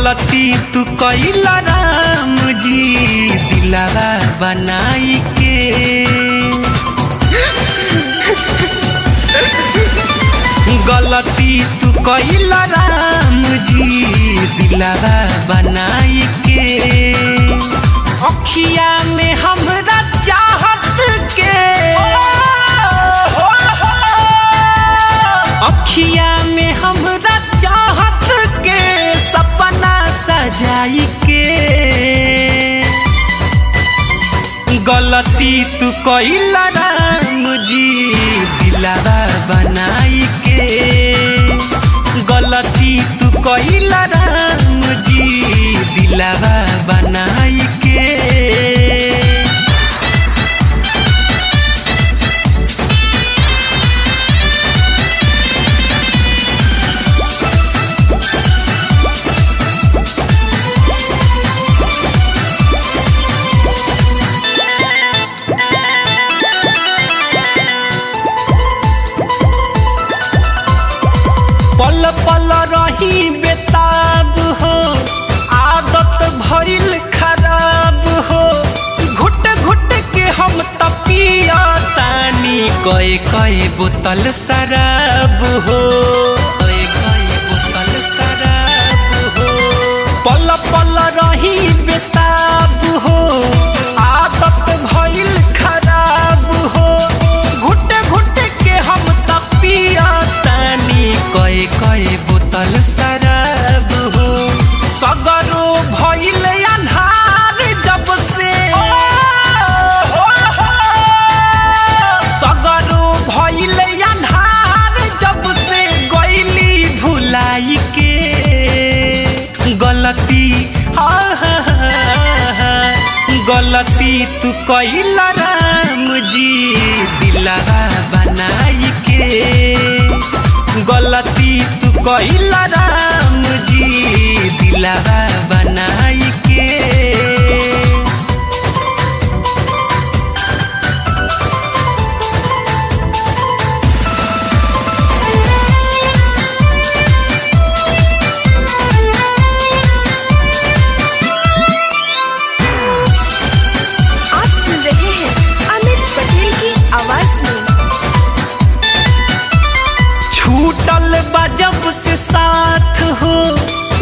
गलती तू कइला राम जी दिलावा बनाई के। गलती तू कइला राम जी दिलावा बनाई के। अखिया में हमरा चाहत के अखिया में हमरा चाहत के सपना सजाई के। गलती तू कइला राम जी दिलावा बनाई के। गलती तू कइला राम जी दिलावा बनाई के। पल पल रही बेताब हो आदत भइल खराब हो। घुट घुट के हम तपिया तानी कए कए बोतल शराब हो। बोतल शराब हो। पल पल रही बेताब हो आदत भइल खराब हो। घुट घुट के हम तपिया तानी कए कए बोतल शराब हो। सगरो भइल अन्हार जब से सगरो भइल अन्हार जब से गइली भुलाई के। गलती गलती तू कइला राम जी दिलावा बनाई के। गलती तू कइला राम जी दिलावा बनाई के। आप सुन रहे हैं अमित पटेल की आवाज में। छूटल बजब से साथ हो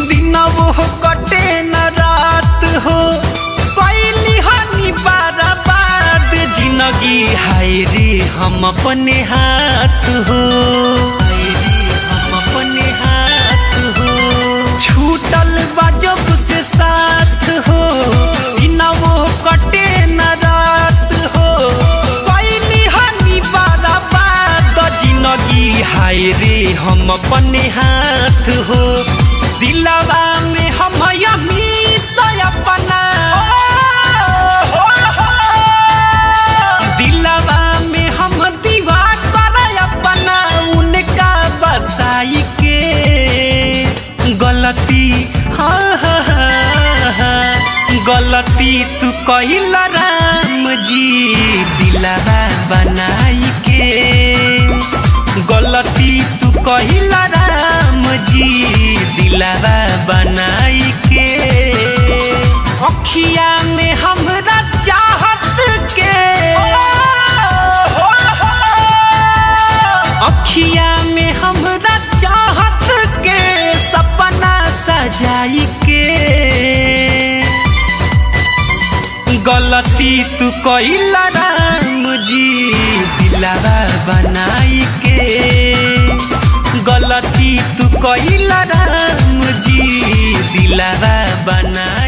दिन वो कटे न रात हो। कैली हनी बर्बाद जिंदगी हाय रे हम अपने हाथ हो। हम अपने हाथ हो। छूटल बजब से साथ हो दिन वो कटे न रात हो। कैली हनी बर्बाद जिंदगी हाय रे हम अपने हाथ हो। दिलवा में हम अमित अपना दिलवा में हम दीवार पर अपना उनका बसाई के। गलती गलती तू कइला राम जी दिलवा बनाई के। गलती तू कइला राम जी दिलावा बनाई के। अखिया में हमरा चाहत के अखिया में हमरा चाहत के सपना सजाई के। गलती तू कइला राम जी दिलावा बनाई के। गलती तू कइला राम जी दिलावा बनाई